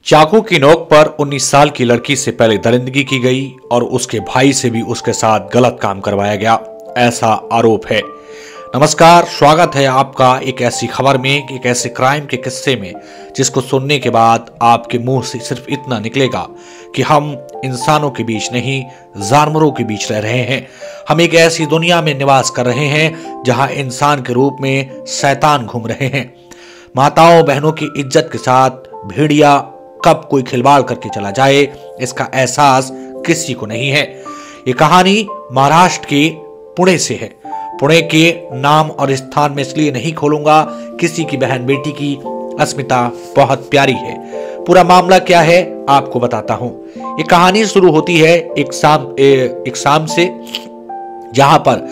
चाकू की नोक पर 19 साल की लड़की से पहले दरिंदगी की गई और उसके भाई से भी उसके साथ गलत काम करवाया गया, ऐसा आरोप है। नमस्कार, स्वागत है आपका एक ऐसी खबर में, एक ऐसे क्राइम के किस्से में जिसको सुनने के बाद आपके मुंह से सिर्फ इतना निकलेगा कि हम इंसानों के बीच नहीं, जानवरों के बीच रह रहे हैं। हम एक ऐसी दुनिया में निवास कर रहे हैं जहां इंसान के रूप में शैतान घूम रहे हैं। माताओं बहनों की इज्जत के साथ भेड़िया कब कोई खिलवाड़ करके चला जाए, इसका एहसास किसी को नहीं है। ये कहानी महाराष्ट्र के पुणे से है। पुणे के नाम और स्थान में इसलिए नहीं खोलूंगा, किसी की बहन बेटी की अस्मिता बहुत प्यारी है। पूरा मामला क्या है आपको बताता हूं। ये कहानी शुरू होती है एक शाम से, जहां पर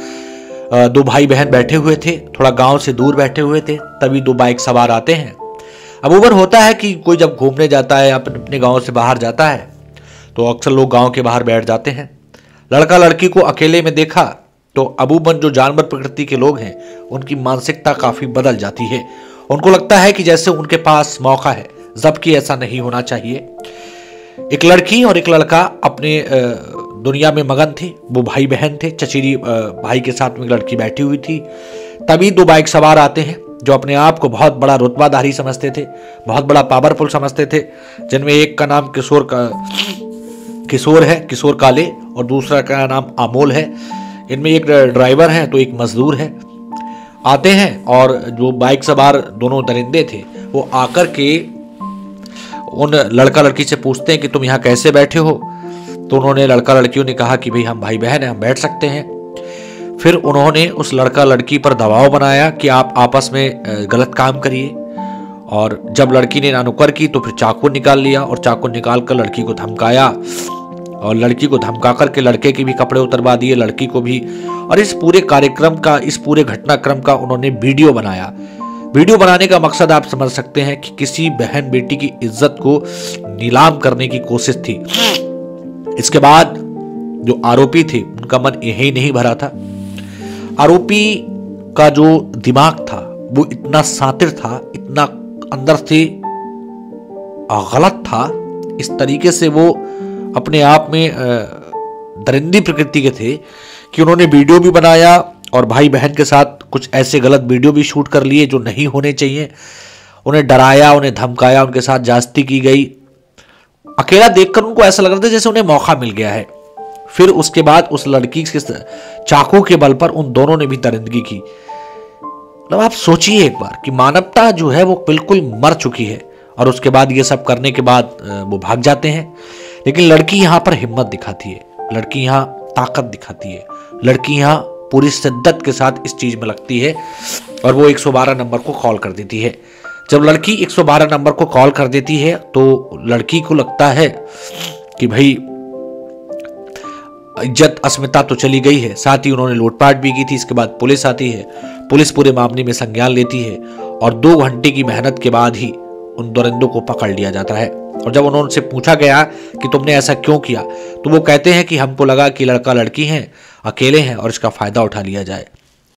दो भाई बहन बैठे हुए थे, थोड़ा गांव से दूर बैठे हुए थे। तभी दो बाइक सवार आते हैं। अब ओवर होता है कि कोई जब घूमने जाता है, अपने गांव से बाहर जाता है, तो अक्सर लोग गांव के बाहर बैठ जाते हैं। लड़का लड़की को अकेले में देखा तो अबूबन जो जानवर प्रकृति के लोग हैं, उनकी मानसिकता काफी बदल जाती है। उनको लगता है कि जैसे उनके पास मौका है, जबकि ऐसा नहीं होना चाहिए। एक लड़की और एक लड़का अपने दुनिया में मगन थे। वो भाई बहन थे। चचेरी भाई के साथ में लड़की बैठी हुई थी। तभी दो बाइक सवार आते हैं जो अपने आप को बहुत बड़ा रुतबाधारी समझते थे, बहुत बड़ा पावरफुल समझते थे। जिनमें एक का नाम किशोर है, किशोर काले, और दूसरा का नाम अमोल है। इनमें एक ड्राइवर है तो एक मजदूर है। आते हैं और जो बाइक सवार दोनों दरिंदे थे वो आकर के उन लड़का लड़की से पूछते हैं कि तुम यहाँ कैसे बैठे हो। तो उन्होंने लड़का लड़कियों ने कहा कि भाई हम भाई बहन हैं, हम बैठ सकते हैं। फिर उन्होंने उस लड़का लड़की पर दबाव बनाया कि आप आपस में गलत काम करिए। और जब लड़की ने नानुकर की तो फिर चाकू निकाल लिया और चाकू निकाल कर लड़की को धमकाया, और लड़की को धमका करके लड़के के भी कपड़े उतरवा दिए, लड़की को भी। और इस पूरे कार्यक्रम का, इस पूरे घटनाक्रम का उन्होंने वीडियो बनाया। वीडियो बनाने का मकसद आप समझ सकते हैं कि किसी बहन बेटी की इज्जत को नीलाम करने की कोशिश थी। इसके बाद जो आरोपी थे उनका मन यही नहीं भरा था। आरोपी का जो दिमाग था वो इतना सातिर था, इतना अंदर से गलत था। इस तरीके से वो अपने आप में दरिंदी प्रकृति के थे कि उन्होंने वीडियो भी बनाया और भाई बहन के साथ कुछ ऐसे गलत वीडियो भी शूट कर लिए जो नहीं होने चाहिए। उन्हें डराया, उन्हें धमकाया, उनके साथ ज्यादती की गई। अकेला देखकर उनको ऐसा लग रहा था जैसे उन्हें मौका मिल गया है। फिर उसके बाद उस लड़की के चाकू के बल पर उन दोनों ने भी दरिंदगी की। मतलब आप सोचिए एक बार कि मानवता जो है वो बिल्कुल मर चुकी है। और उसके बाद ये सब करने के बाद वो भाग जाते हैं। लेकिन लड़की यहां पर हिम्मत दिखाती है, लड़की यहां ताकत दिखाती है, लड़की यहां पूरी शिद्दत के साथ इस चीज में लगती है और वो 112 नंबर को कॉल कर देती है। जब लड़की 112 नंबर को कॉल कर देती है तो लड़की को लगता है कि भाई इज्जत अस्मिता तो चली गई है, साथ ही उन्होंने लूटपाट भी की थी। इसके बाद पुलिस आती है, पुलिस पूरे मामले में संज्ञान लेती है और 2 घंटे की मेहनत के बाद ही उन दरिंदों को पकड़ लिया जाता है। और जब उन्होंने पूछा गया कि तुमने ऐसा क्यों किया, तो वो कहते हैं कि हमको लगा कि लड़का लड़की हैं, अकेले हैं और इसका फायदा उठा लिया जाए।